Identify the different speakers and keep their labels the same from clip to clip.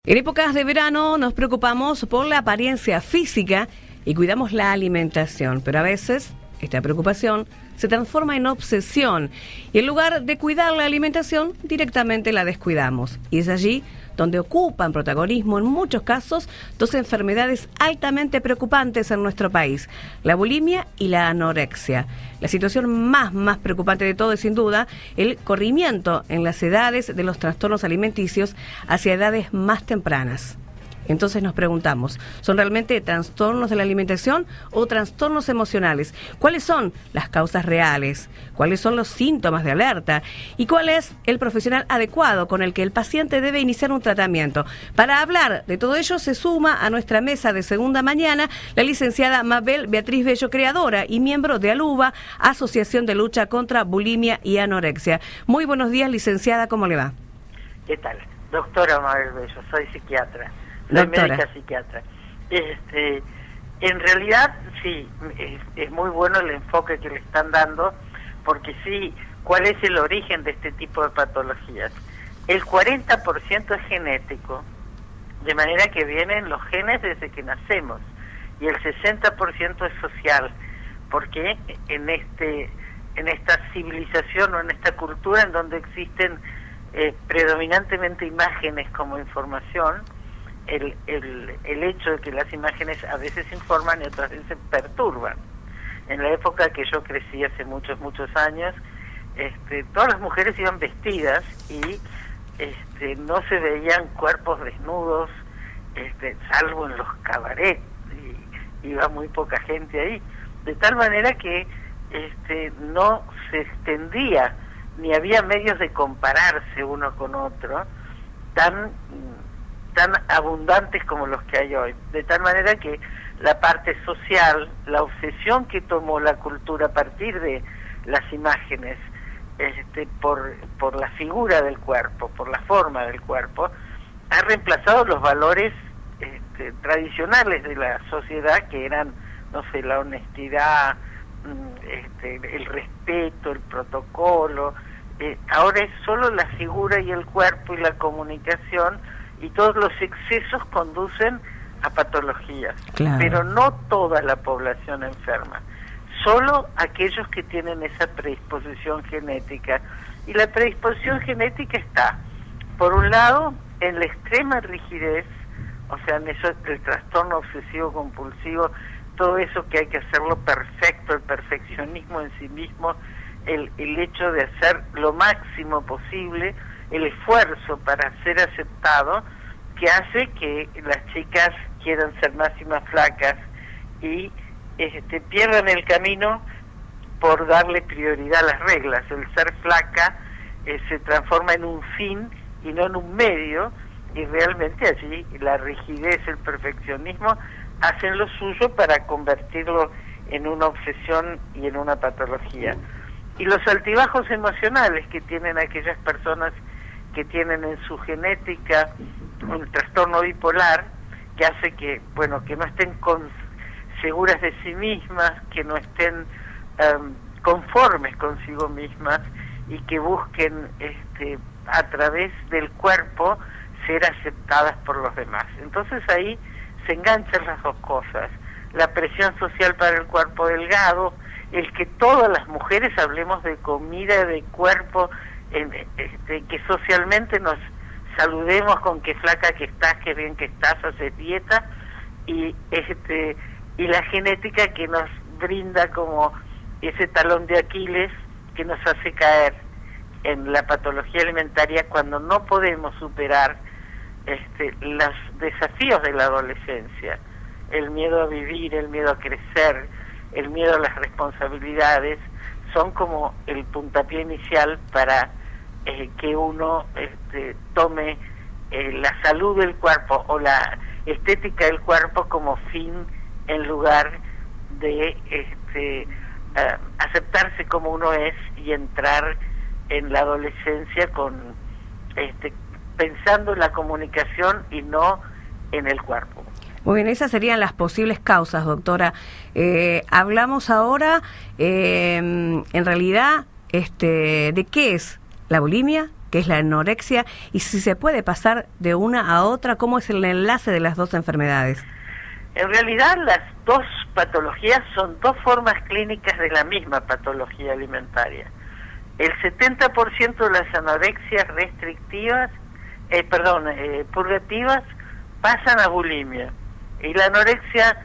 Speaker 1: En épocas de verano nos preocupamos por la apariencia física y cuidamos la alimentación, pero a veces esta preocupación se transforma en obsesión y en lugar de cuidar la alimentación, directamente la descuidamos. Y es allí donde ocupan protagonismo en muchos casos dos enfermedades altamente preocupantes en nuestro país, la bulimia y la anorexia. La situación más preocupante de todo es sin duda el corrimiento en las edades de los trastornos alimenticios hacia edades más tempranas. Entonces nos preguntamos, ¿son realmente trastornos de la alimentación o trastornos emocionales? ¿Cuáles son las causas reales? ¿Cuáles son los síntomas de alerta? ¿Y cuál es el profesional adecuado con el que el paciente debe iniciar un tratamiento? Para hablar de todo ello se suma a nuestra mesa de segunda mañana la licenciada Mabel Beatriz Bello, creadora y miembro de ALUBA, Asociación de Lucha contra Bulimia y Anorexia. Muy buenos días, licenciada, ¿cómo le va?
Speaker 2: ¿Qué tal? Doctora Mabel Bello, soy psiquiatra. Soy
Speaker 1: Doctora.
Speaker 2: médica psiquiatra. En realidad, sí, es muy bueno el enfoque que le están dando, porque sí, ¿cuál es el origen de este tipo de patologías? El 40% es genético, de manera que vienen los genes desde que nacemos, y el 60% es social, porque en esta civilización o en esta cultura en donde existen predominantemente imágenes como información, el hecho de que las imágenes a veces informan y otras veces perturban. En la época que yo crecí hace muchos años, todas las mujeres iban vestidas y no se veían cuerpos desnudos, salvo en los cabarets, y iba muy poca gente ahí, de tal manera que no se extendía ni había medios de compararse uno con otro tan abundantes como los que hay hoy, de tal manera que la parte social, la obsesión que tomó la cultura a partir de las imágenes, por la figura del cuerpo, por la forma del cuerpo, ha reemplazado los valores tradicionales de la sociedad, que eran, no sé, la honestidad, el respeto, el protocolo. Ahora es solo la figura y el cuerpo y la comunicación, y todos los excesos conducen a patologías. Claro. Pero no toda la población enferma, solo aquellos que tienen esa predisposición genética. Y la predisposición genética está, por un lado, en la extrema rigidez, o sea, en eso, el trastorno obsesivo compulsivo, todo eso que hay que hacerlo perfecto, el perfeccionismo en sí mismo, el hecho de hacer lo máximo posible, el esfuerzo para ser aceptado, que hace que las chicas quieran ser más y más flacas y pierdan el camino por darle prioridad a las reglas. El ser flaca se transforma en un fin y no en un medio, y realmente allí la rigidez, el perfeccionismo hacen lo suyo para convertirlo en una obsesión y en una patología. Y los altibajos emocionales que tienen aquellas personas que tienen en su genética un trastorno bipolar, que hace que, bueno, que no estén seguras de sí mismas, que no estén conformes consigo mismas, y que busquen a través del cuerpo ser aceptadas por los demás. Entonces ahí se enganchan las dos cosas: la presión social para el cuerpo delgado, el que todas las mujeres hablemos de comida, de cuerpo, que socialmente nos saludemos con qué flaca que estás, qué bien que estás, haces dieta, y la genética que nos brinda como ese talón de Aquiles que nos hace caer en la patología alimentaria cuando no podemos superar los desafíos de la adolescencia, el miedo a vivir, el miedo a crecer, el miedo a las responsabilidades. Son como el puntapié inicial para que uno tome la salud del cuerpo o la estética del cuerpo como fin, en lugar de aceptarse como uno es y entrar en la adolescencia con pensando en la comunicación y no en el cuerpo.
Speaker 1: Muy bien, esas serían las posibles causas, doctora. Hablamos ahora, en realidad, de qué es la bulimia que es la anorexia, y si se puede pasar de una a otra, ¿cómo es el enlace de las dos enfermedades?
Speaker 2: En realidad las dos patologías son dos formas clínicas de la misma patología alimentaria. El 70% de las anorexias restrictivas, purgativas, pasan a bulimia. Y la anorexia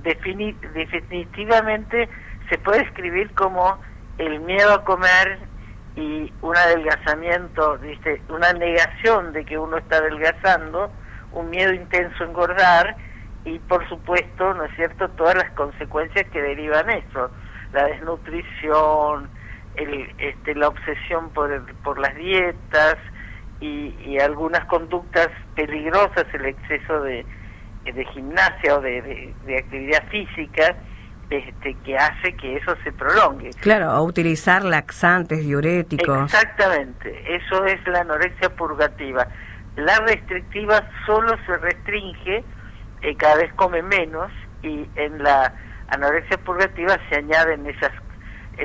Speaker 2: definitivamente se puede describir como el miedo a comer y un adelgazamiento, una negación de que uno está adelgazando, un miedo intenso a engordar y por supuesto, ¿no es cierto?, todas las consecuencias que derivan eso, la desnutrición, la obsesión por las dietas y algunas conductas peligrosas, el exceso de gimnasia o de actividad física, que hace que eso se prolongue.
Speaker 1: Claro, o utilizar laxantes, diuréticos.
Speaker 2: Exactamente, eso es la anorexia purgativa. La restrictiva solo se restringe, cada vez come menos, y en la anorexia purgativa se añaden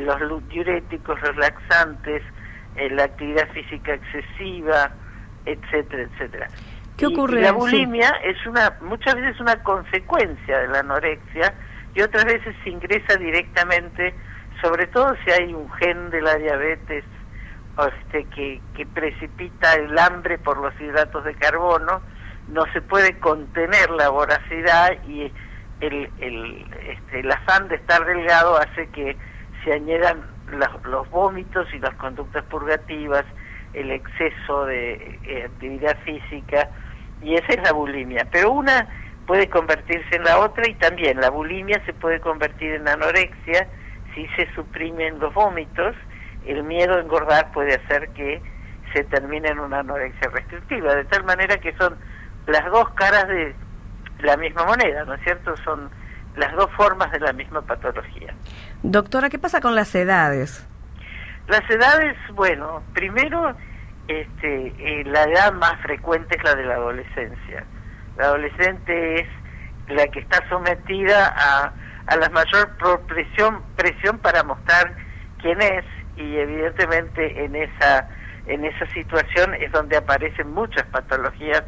Speaker 2: los diuréticos, los laxantes, la actividad física excesiva, etcétera, etcétera.
Speaker 1: ¿Qué ocurre?
Speaker 2: Y la bulimia es muchas veces una consecuencia de la anorexia, y otras veces se ingresa directamente, sobre todo si hay un gen de la diabetes que precipita el hambre por los hidratos de carbono. No se puede contener la voracidad y el afán de estar delgado hace que se añadan los vómitos y las conductas purgativas, el exceso de actividad física, y esa es la bulimia. Pero una puede convertirse en la otra, y también la bulimia se puede convertir en anorexia si se suprimen los vómitos. El miedo a engordar puede hacer que se termine en una anorexia restrictiva, de tal manera que son las dos caras de la misma moneda, ¿no es cierto? Son las dos formas de la misma patología.
Speaker 1: Doctora, ¿qué pasa con las edades?
Speaker 2: Las edades, bueno, primero, la edad más frecuente es la de la adolescencia. La adolescente es la que está sometida a la mayor presión para mostrar quién es, y evidentemente en esa situación es donde aparecen muchas patologías,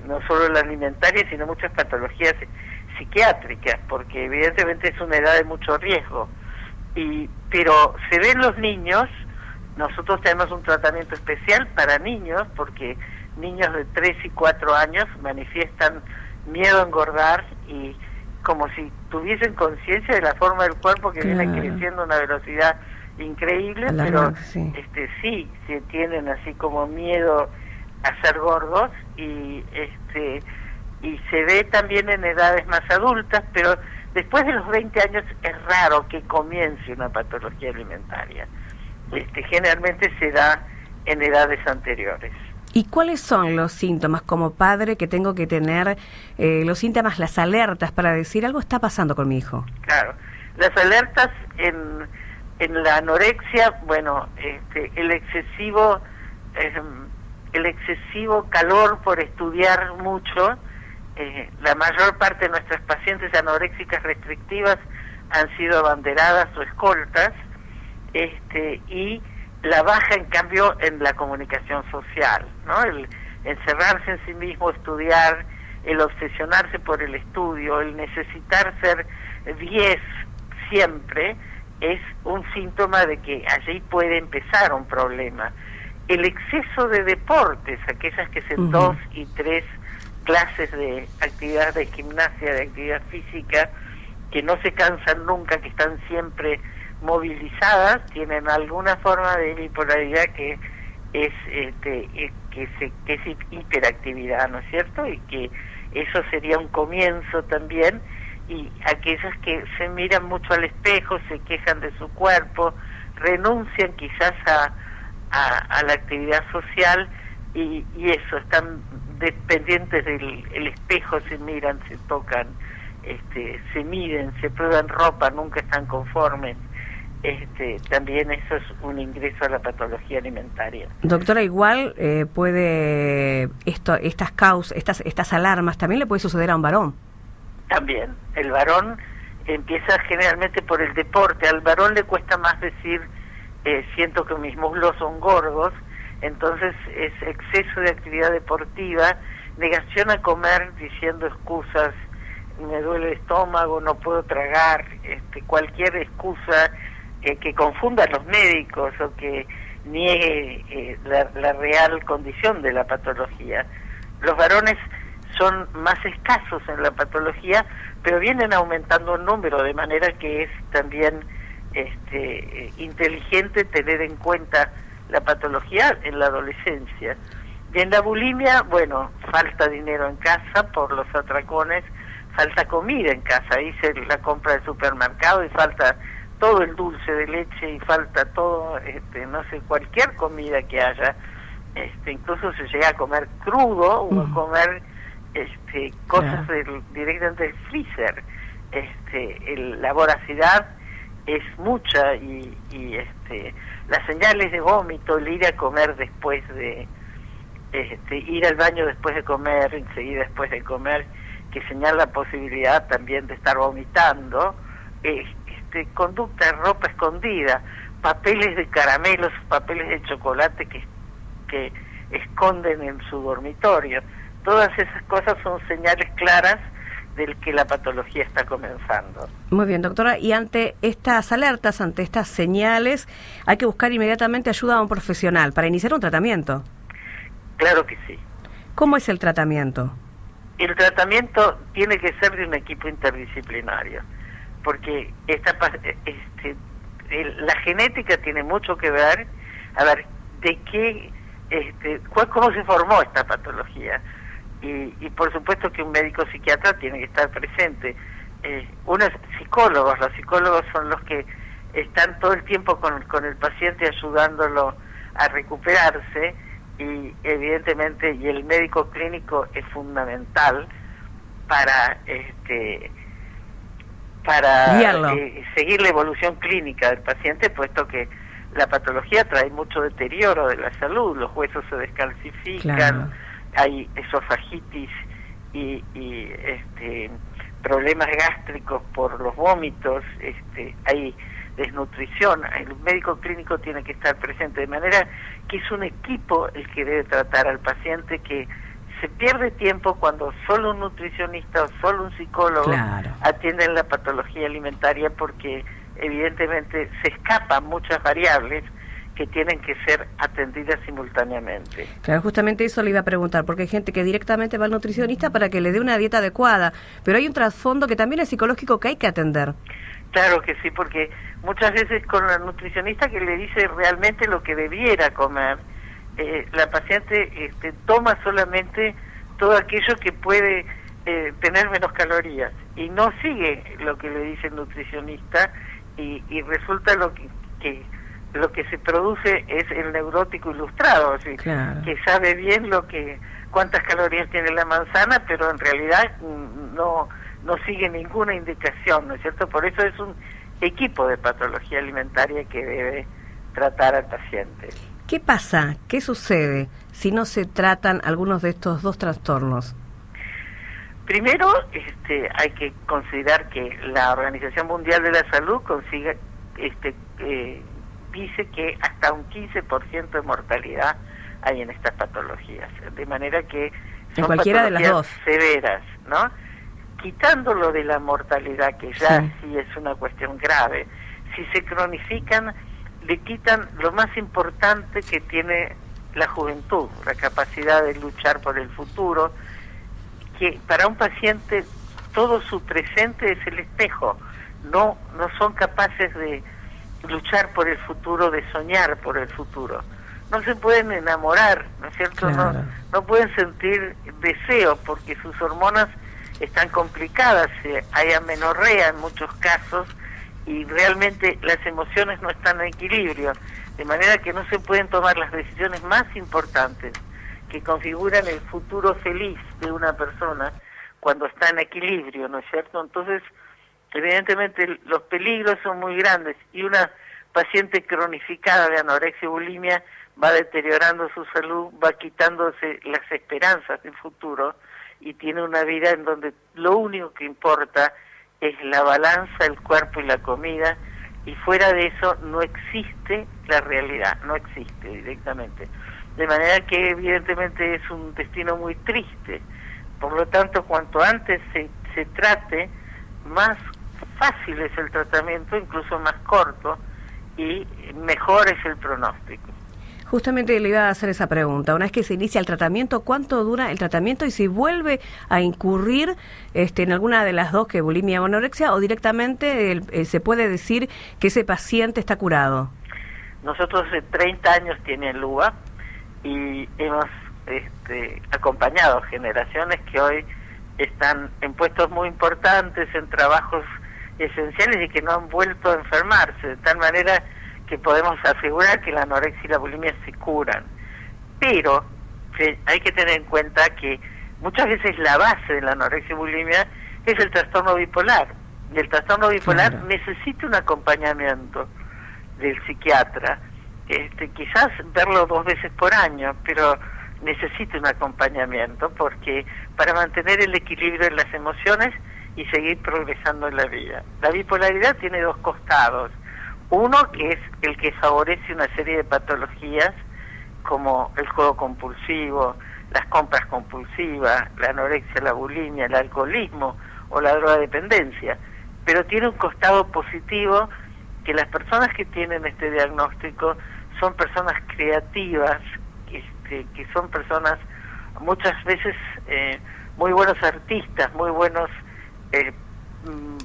Speaker 2: no solo la alimentaria, sino muchas patologías psiquiátricas, porque evidentemente es una edad de mucho riesgo. Pero se ven los niños. Nosotros tenemos un tratamiento especial para niños, porque niños de 3 y 4 años manifiestan miedo a engordar, y como si tuviesen conciencia de la forma del cuerpo, que viene creciendo a una velocidad increíble, pero sí tienen así como miedo a ser gordos, y se ve también en edades más adultas, pero después de los 20 años es raro que comience una patología alimentaria. Generalmente se da en edades anteriores.
Speaker 1: ¿Y cuáles son los síntomas como padre que tengo que tener, los síntomas, las alertas para decir algo está pasando con mi hijo?
Speaker 2: Claro, las alertas en la anorexia, bueno, el excesivo calor por estudiar mucho. La mayor parte de nuestras pacientes anoréxicas restrictivas han sido abanderadas o escoltas, y la baja, en cambio, en la comunicación social, ¿no? El encerrarse en sí mismo, estudiar, el obsesionarse por el estudio, el necesitar ser 10 siempre, es un síntoma de que allí puede empezar un problema. El exceso de deportes, aquellas que hacen 2 y 3 clases de actividad de gimnasia, de actividad física, que no se cansan nunca, que están siempre movilizadas, tienen alguna forma de bipolaridad que es hiperactividad, ¿no es cierto? Y que eso sería un comienzo también. Y aquellas que se miran mucho al espejo, se quejan de su cuerpo, renuncian quizás a la actividad social, y eso, están dependientes del espejo, se miran, se tocan, se miden, se prueban ropa, nunca están conformes. También eso es un ingreso a la patología alimentaria.
Speaker 1: Doctora, igual puede estas alarmas también le puede suceder a un varón.
Speaker 2: También, el varón empieza generalmente por el deporte. Al varón le cuesta más decir siento que mis muslos son gordos, entonces es exceso de actividad deportiva, negación a comer diciendo excusas, me duele el estómago, no puedo tragar, cualquier excusa que confunda a los médicos o que niegue la real condición de la patología. Los varones son más escasos en la patología, pero vienen aumentando el número, de manera que es también inteligente tener en cuenta la patología en la adolescencia. Y en la bulimia, bueno, falta dinero en casa por los atracones, falta comida en casa, hice la compra del supermercado y falta todo el dulce de leche y falta todo, no sé, cualquier comida que haya, incluso se llega a comer crudo o a comer cosas directamente del freezer. La voracidad es mucha y las señales de vómito, el ir a comer después de ir al baño después de comer, enseguida después de comer, que señala la posibilidad también de estar vomitando, conducta de ropa escondida, papeles de caramelos, papeles de chocolate que esconden en su dormitorio. Todas esas cosas son señales claras del que la patología está comenzando.
Speaker 1: Muy bien, doctora. Y ante estas alertas, ante estas señales, hay que buscar inmediatamente ayuda a un profesional para iniciar un tratamiento.
Speaker 2: Claro que sí.
Speaker 1: ¿Cómo es el tratamiento?
Speaker 2: El tratamiento tiene que ser de un equipo interdisciplinario, porque la genética tiene mucho que ver, a ver, de qué, cómo se formó esta patología. Y por supuesto que un médico psiquiatra tiene que estar presente. Los psicólogos son los que están todo el tiempo con el paciente ayudándolo a recuperarse, y evidentemente y el médico clínico es fundamental para seguir la evolución clínica del paciente, puesto que la patología trae mucho deterioro de la salud, los huesos se descalcifican, claro, hay esofagitis y problemas gástricos por los vómitos, hay desnutrición. El médico clínico tiene que estar presente, de manera que es un equipo el que debe tratar al paciente, que se pierde tiempo cuando solo un nutricionista o solo un psicólogo, claro, atienden la patología alimentaria, porque evidentemente se escapan muchas variables que tienen que ser atendidas simultáneamente.
Speaker 1: Claro, justamente eso le iba a preguntar, porque hay gente que directamente va al nutricionista para que le dé una dieta adecuada, pero hay un trasfondo que también es psicológico que hay que atender.
Speaker 2: Claro que sí, porque muchas veces con la nutricionista que le dice realmente lo que debiera comer, la paciente toma solamente todo aquello que puede tener menos calorías y no sigue lo que le dice el nutricionista, y resulta lo que se produce es el neurótico ilustrado, ¿sí? Claro, que sabe bien cuántas calorías tiene la manzana, pero en realidad no sigue ninguna indicación, ¿no es cierto? Por eso es un equipo de patología alimentaria que debe tratar al paciente.
Speaker 1: ¿Qué pasa? ¿Qué sucede si no se tratan algunos de estos dos trastornos?
Speaker 2: Primero, hay que considerar que la Organización Mundial de la Salud dice que hasta un 15% de mortalidad hay en estas patologías, de manera que son
Speaker 1: en cualquiera de las dos
Speaker 2: severas, ¿no? Quitándolo de la mortalidad, que ya sí es una cuestión grave, si se cronifican, le quitan lo más importante que tiene la juventud, la capacidad de luchar por el futuro, que para un paciente todo su presente es el espejo, no son capaces de luchar por el futuro, de soñar por el futuro. No se pueden enamorar, ¿no es cierto? Claro. No pueden sentir deseo porque sus hormonas están complicadas, hay amenorrea en muchos casos y realmente las emociones no están en equilibrio, de manera que no se pueden tomar las decisiones más importantes que configuran el futuro feliz de una persona cuando está en equilibrio, ¿no es cierto? Entonces, evidentemente los peligros son muy grandes, y una paciente cronificada de anorexia y bulimia va deteriorando su salud, va quitándose las esperanzas del futuro, y tiene una vida en donde lo único que importa es la balanza, el cuerpo y la comida, y fuera de eso no existe la realidad, no existe directamente. De manera que evidentemente es un destino muy triste. Por lo tanto, cuanto antes se trate, más fácil es el tratamiento, incluso más corto, y mejor es el pronóstico.
Speaker 1: Justamente le iba a hacer esa pregunta. Una vez que se inicia el tratamiento, ¿cuánto dura el tratamiento y si vuelve a incurrir en alguna de las dos, que bulimia o anorexia, o directamente se puede decir que ese paciente está curado?
Speaker 2: Nosotros hace 30 años tiene el LUBA y hemos acompañado generaciones que hoy están en puestos muy importantes, en trabajos esenciales y que no han vuelto a enfermarse, de tal manera que podemos asegurar que la anorexia y la bulimia se curan. Pero hay que tener en cuenta que muchas veces la base de la anorexia y bulimia es el trastorno bipolar. Y el trastorno bipolar necesita un acompañamiento del psiquiatra. Quizás verlo 2 veces por año, pero necesita un acompañamiento porque para mantener el equilibrio en las emociones y seguir progresando en la vida. La bipolaridad tiene 2 costados. Uno que es el que favorece una serie de patologías como el juego compulsivo, las compras compulsivas, la anorexia, la bulimia, el alcoholismo o la drogadependencia. Pero tiene un costado positivo que las personas que tienen este diagnóstico son personas creativas, que son personas muchas veces muy buenos artistas, muy buenos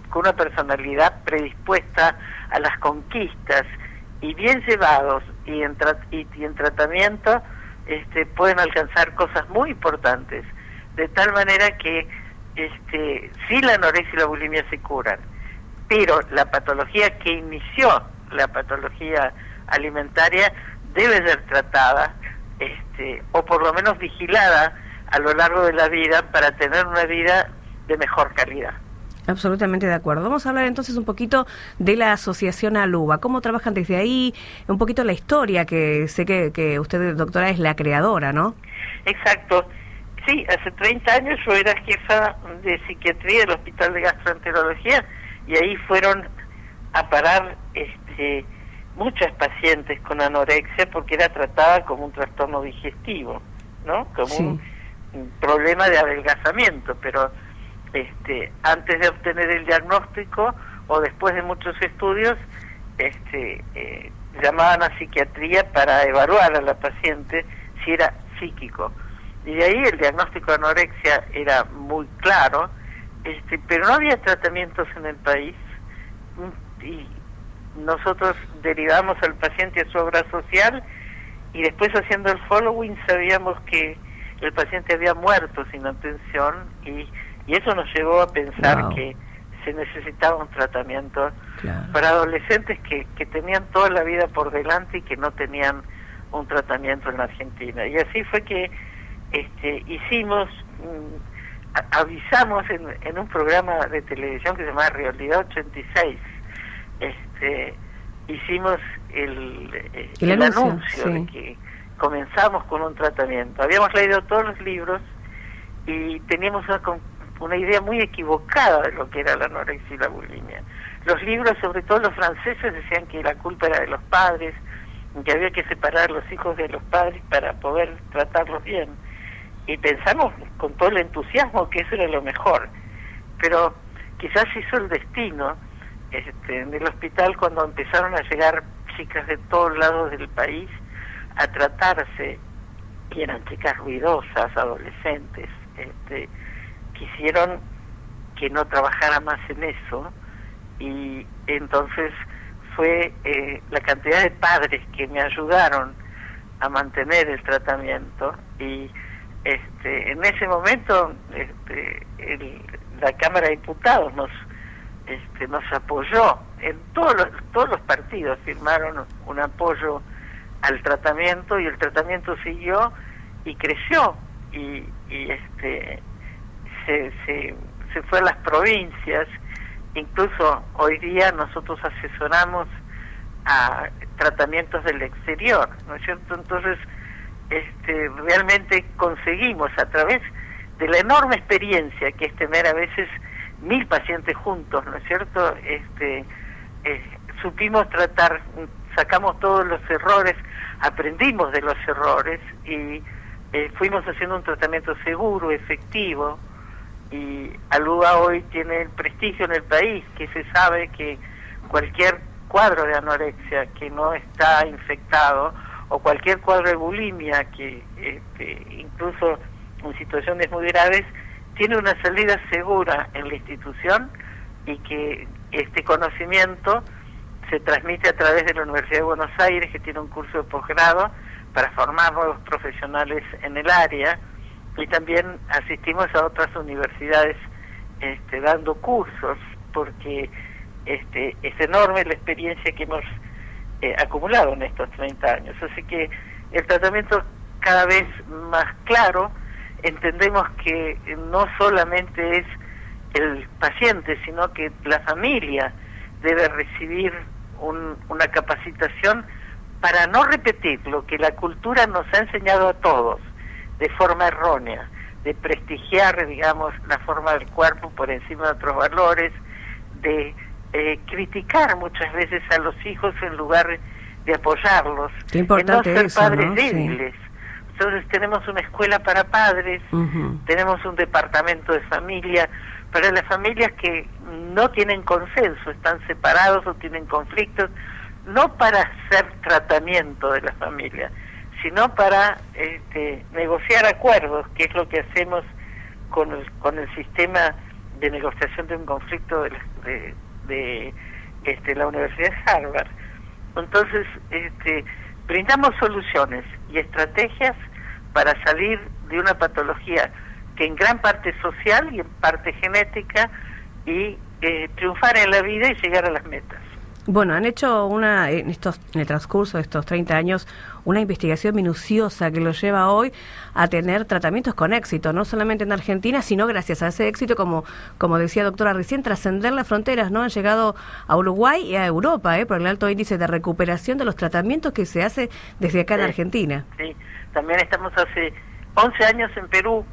Speaker 2: con una personalidad predispuesta a las conquistas y bien llevados y en tratamiento pueden alcanzar cosas muy importantes, de tal manera que sí, la anorexia y la bulimia se curan, pero la patología que inició la patología alimentaria debe ser tratada o por lo menos vigilada a lo largo de la vida para tener una vida de mejor calidad.
Speaker 1: Absolutamente de acuerdo. Vamos a hablar entonces un poquito de la asociación ALUBA. ¿Cómo trabajan desde ahí? Un poquito la historia, que sé que usted, doctora, es la creadora, ¿no?
Speaker 2: Exacto. Sí, hace 30 años yo era jefa de psiquiatría del Hospital de Gastroenterología y ahí fueron a parar muchas pacientes con anorexia porque era tratada como un trastorno digestivo, ¿no? Como un problema de adelgazamiento, pero antes de obtener el diagnóstico o después de muchos estudios, llamaban a psiquiatría para evaluar a la paciente si era psíquico. Y de ahí el diagnóstico de anorexia era muy claro, pero no había tratamientos en el país y nosotros derivamos al paciente a su obra social y después haciendo el following sabíamos que el paciente había muerto sin atención y eso nos llevó a pensar que se necesitaba un tratamiento para adolescentes que tenían toda la vida por delante y que no tenían un tratamiento en la Argentina. Y así fue que hicimos, avisamos en un programa de televisión que se llama Realidad 86, hicimos el anuncio de que comenzamos con un tratamiento. Habíamos leído todos los libros y teníamos una idea muy equivocada de lo que era la anorexia y la bulimia. Los libros, sobre todo los franceses, decían que la culpa era de los padres, que había que separar a los hijos de los padres para poder tratarlos bien. Y pensamos con todo el entusiasmo que eso era lo mejor. Pero quizás hizo el destino en el hospital cuando empezaron a llegar chicas de todos lados del país a tratarse, y eran chicas ruidosas, adolescentes, quisieron que no trabajara más en eso y entonces fue la cantidad de padres que me ayudaron a mantener el tratamiento y en ese momento la Cámara de Diputados nos apoyó, en todos los partidos firmaron un apoyo al tratamiento y el tratamiento siguió y creció y se fue a las provincias. Incluso hoy día nosotros asesoramos a tratamientos del exterior, ¿no es cierto? Entonces realmente conseguimos a través de la enorme experiencia que es tener a veces 1000 pacientes juntos, ¿no es cierto? supimos tratar, sacamos todos los errores, aprendimos de los errores y fuimos haciendo un tratamiento seguro, efectivo, y Aluba hoy tiene el prestigio en el país, que se sabe que cualquier cuadro de anorexia que no está infectado, o cualquier cuadro de bulimia que incluso en situaciones muy graves, tiene una salida segura en la institución, y que este conocimiento se transmite a través de la Universidad de Buenos Aires, que tiene un curso de posgrado para formar nuevos profesionales en el área, y también asistimos a otras universidades dando cursos, porque es enorme la experiencia que hemos acumulado en estos 30 años. Así que el tratamiento cada vez más claro, entendemos que no solamente es el paciente, sino que la familia debe recibir una capacitación para no repetir lo que la cultura nos ha enseñado a todos de forma errónea, de prestigiar, digamos, la forma del cuerpo por encima de otros valores, de criticar muchas veces a los hijos en lugar de apoyarlos,
Speaker 1: qué importante
Speaker 2: de no ser
Speaker 1: eso,
Speaker 2: padres,
Speaker 1: ¿no?
Speaker 2: débiles. Sí. Entonces tenemos una escuela para padres, tenemos un departamento de familia para las familias que no tienen consenso, están separados o tienen conflictos, no para hacer tratamiento de la familia, sino para negociar acuerdos, que es lo que hacemos con el sistema de negociación de un conflicto de la Universidad de Harvard. Entonces, brindamos soluciones y estrategias para salir de una patología que en gran parte es social y en parte genética, y triunfar en la vida y llegar a las metas.
Speaker 1: Bueno, han hecho en el transcurso de estos 30 años una investigación minuciosa que los lleva hoy a tener tratamientos con éxito, no solamente en Argentina, sino gracias a ese éxito, como decía doctora recién, trascender las fronteras, ¿no? Han llegado a Uruguay y a Europa, por el alto índice de recuperación de los tratamientos que se hace desde acá en Argentina. Sí,
Speaker 2: también estamos hace 11 años en Perú,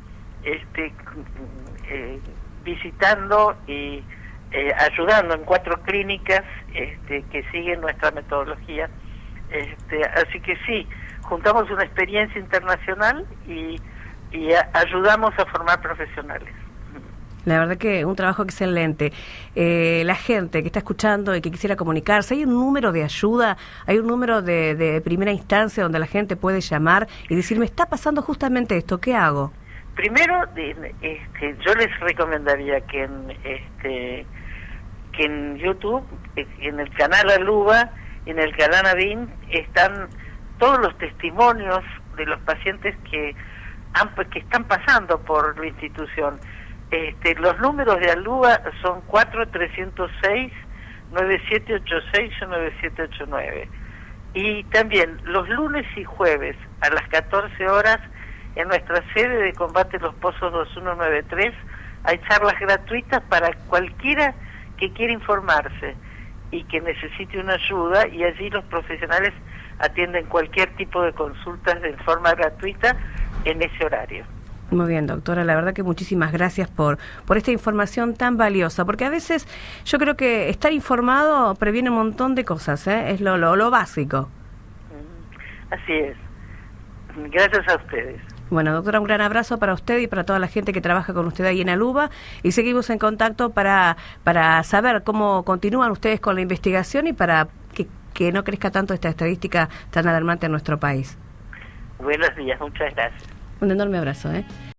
Speaker 2: visitando y ayudando en 4 clínicas que siguen nuestra metodología, así que sí, juntamos una experiencia internacional y ayudamos a formar profesionales.
Speaker 1: La verdad que un trabajo excelente. La gente que está escuchando y que quisiera comunicarse, ¿hay un número de ayuda? ¿Hay un número de primera instancia donde la gente puede llamar y decir, me está pasando justamente esto, ¿qué hago?
Speaker 2: Primero, yo les recomendaría que en YouTube, en el canal Aluba, en el canal Adin, están todos los testimonios de los pacientes que están pasando por la institución. Los números de Aluba son 4-306-9786 o 9789. Y también los lunes y jueves a las 14 horas en nuestra sede de Combate Los Pozos 2193 hay charlas gratuitas para cualquiera que quiera informarse y que necesite una ayuda, y allí los profesionales atienden cualquier tipo de consultas de forma gratuita en ese horario.
Speaker 1: Muy bien, doctora, la verdad que muchísimas gracias por esta información tan valiosa, porque a veces yo creo que estar informado previene un montón de cosas, es lo básico.
Speaker 2: Así es. Gracias a ustedes.
Speaker 1: Bueno, doctora, un gran abrazo para usted y para toda la gente que trabaja con usted ahí en Aluba, y seguimos en contacto para saber cómo continúan ustedes con la investigación y para que no crezca tanto esta estadística tan alarmante en nuestro país.
Speaker 2: Buenos días, muchas gracias.
Speaker 1: Un enorme abrazo,